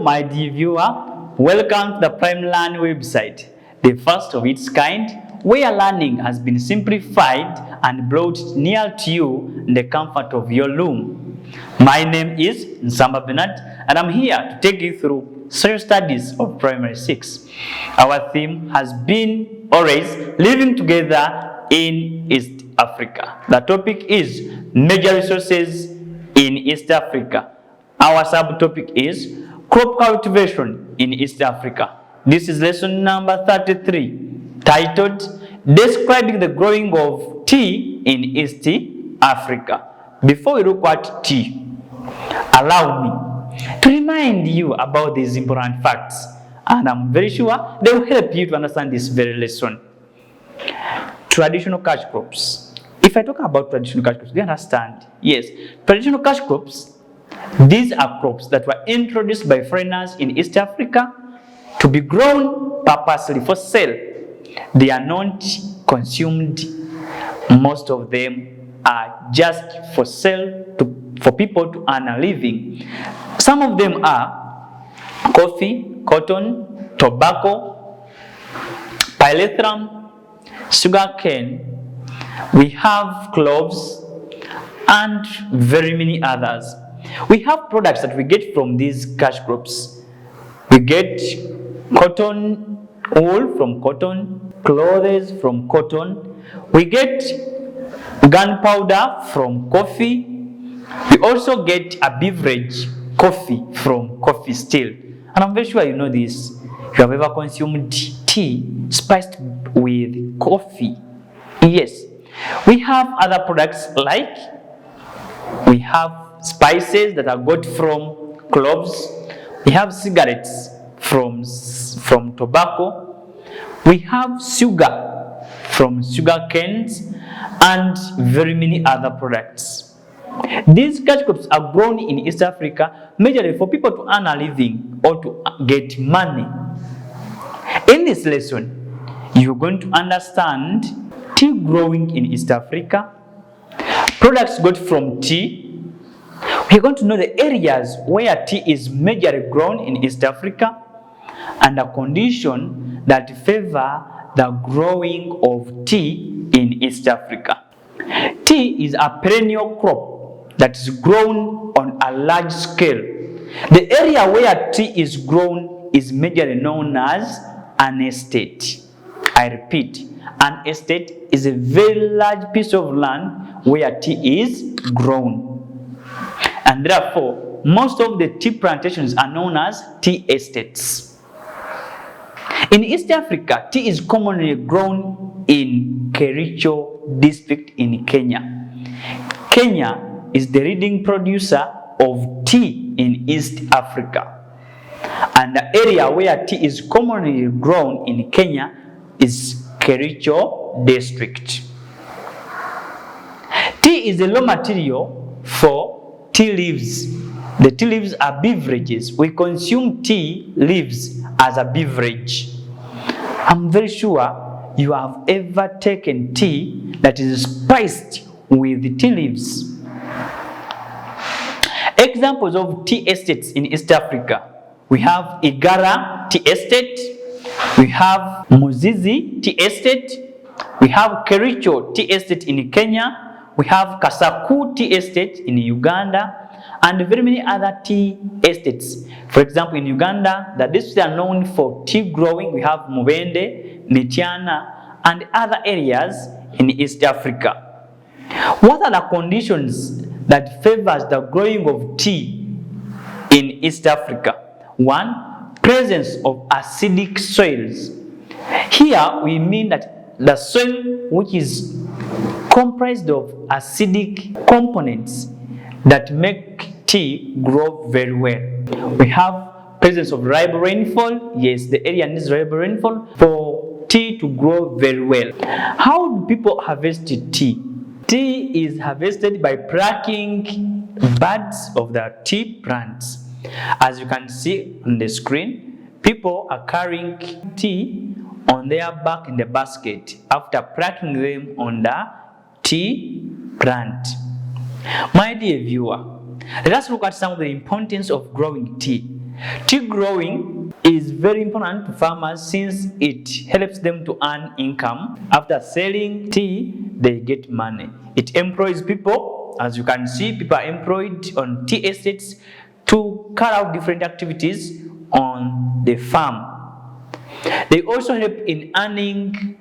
my dear viewer. Welcome to the Prime Learn website, the first of its kind, where learning has been simplified and brought near to you in the comfort of your room. My name is Nsamba Bernard, and I'm here to take you through social studies of Primary 6. Our theme has been always living together in East Africa. The topic is major resources in East Africa. Our subtopic is crop cultivation in East Africa. This is lesson number 33, titled Describing the Growing of Tea in East Africa. Before we look at tea, allow me to remind you about these important facts, and I'm very sure they will help you to understand this very lesson. Traditional cash crops. If I talk about traditional cash crops, do you understand? Yes, traditional cash crops, these are crops that were introduced by foreigners in East Africa to be grown purposely for sale. They are not consumed. Most of them are just for sale for people to earn a living. Some of them are coffee, cotton, tobacco, pyrethrum, sugarcane. We have cloves and very many others. We have products that we get from these cash crops. We get cotton wool from cotton, clothes from cotton. We get gunpowder from coffee. We also get a beverage, coffee, from coffee still. And I'm very sure you know this. If you have ever consumed tea spiced with coffee. Yes. We have other products like we have spices that are got from cloves. We have cigarettes from tobacco. We have sugar from sugar canes and very many other products. These cash crops are grown in East Africa majorly for people to earn a living or to get money. In this lesson, you're going to understand tea growing in East Africa, products got from tea. We're going to know the areas where tea is majorly grown in East Africa and a condition that favor the growing of tea in East Africa. Tea is a perennial crop that is grown on a large scale. The area where tea is grown is majorly known as an estate. I repeat, an estate is a very large piece of land where tea is grown. And therefore, most of the tea plantations are known as tea estates. In East Africa, tea is commonly grown in Kericho district in Kenya. Kenya is the leading producer of tea in East Africa. And the area where tea is commonly grown in Kenya is Kericho district. Tea is a raw material for tea leaves. The tea leaves are beverages. We consume tea leaves as a beverage. I'm very sure you have ever taken tea that is spiced with tea leaves. Examples of tea estates in East Africa. We have Igara Tea Estate. We have Muzizi Tea Estate. We have Kericho Tea Estate in Kenya. We have Kasaku Tea Estate in Uganda. And very many other tea estates. For example, in Uganda, the districts are known for tea growing. We have Mubende, Mityana, and other areas in East Africa. What are the conditions that favors the growing of tea in East Africa? One, presence of acidic soils. Here we mean that the soil which is comprised of acidic components that make tea grow very well. We have presence of reliable rainfall. Yes, the area needs reliable rainfall for tea to grow very well. How do people harvest tea? Tea is harvested by plucking buds of the tea plants. As you can see on the screen, people are carrying tea on their back in the basket after plucking them on the tea plant. My dear viewer, let us look at some of the importance of growing tea. Tea growing is very important to farmers since it helps them to earn income. After selling tea, they get money. It employs people. As you can see, people are employed on tea estates to carry out different activities on the farm. They also help in earning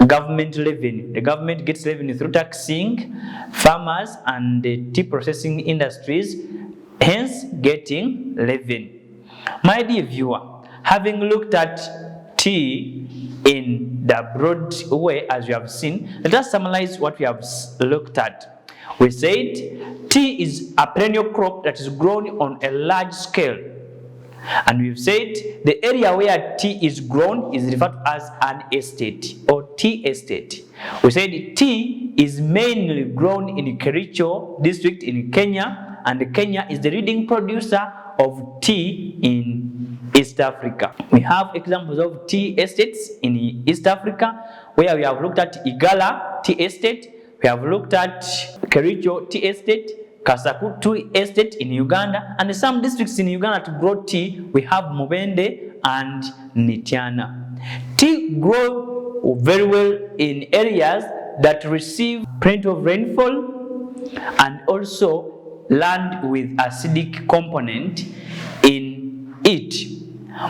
government revenue. The government gets revenue through taxing farmers and the tea processing industries, hence getting revenue. My dear viewer, having looked at tea in the broad way as you have seen, let us summarize what we have looked at. We said tea is a perennial crop that is grown on a large scale. And we've said the area where tea is grown is referred to as an estate or tea estate. We said tea is mainly grown in Kericho district in Kenya, and Kenya is the leading producer of tea in East Africa. We have examples of tea estates in East Africa where we have looked at Igala tea estate, we have looked at Kericho tea estate, Kasaku tea estate in Uganda, and some districts in Uganda to grow tea, we have Mubende and Nitiana. Tea grow very well in areas that receive plenty of rainfall and also land with acidic component in it.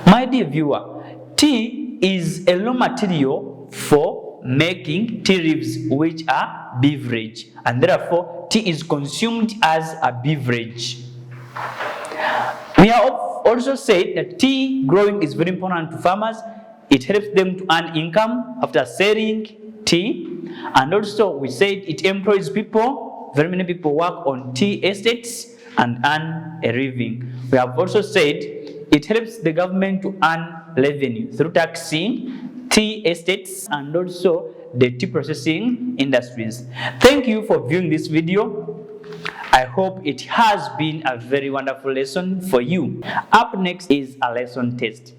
My dear viewer, tea is a raw material for making tea leaves, which are beverage, and therefore tea is consumed as a beverage. We have also said that tea growing is very important to farmers. It helps them to earn income after selling tea, and also we said it employs people. Very many people work on tea estates and earn a living. We have also said it helps the government to earn revenue through taxing tea estates and also the tea processing industries. Thank you for viewing this video. I hope it has been a very wonderful lesson for you. Up next is a lesson test.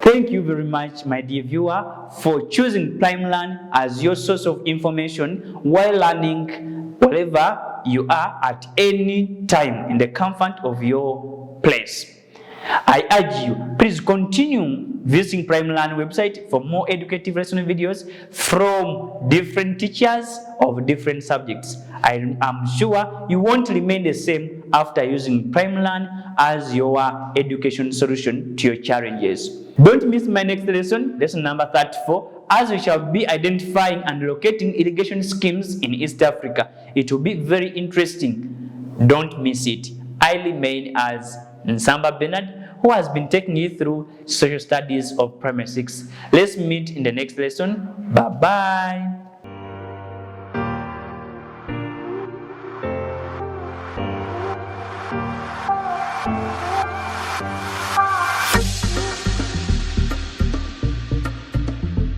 Thank you very much, my dear viewer, for choosing PrimeLearn as your source of information while learning wherever you are at any time in the comfort of your place. I urge you, please continue visiting PrimeLearn website for more educative lesson videos from different teachers of different subjects. I am sure you won't remain the same after using PrimeLearn as your education solution to your challenges. Don't miss my next lesson, lesson number 34, as we shall be identifying and locating irrigation schemes in East Africa. It will be very interesting. Don't miss it. I remain as Nsamba Bernard, who has been taking you through social studies of primary 6. Let's meet in the next lesson. Bye-bye.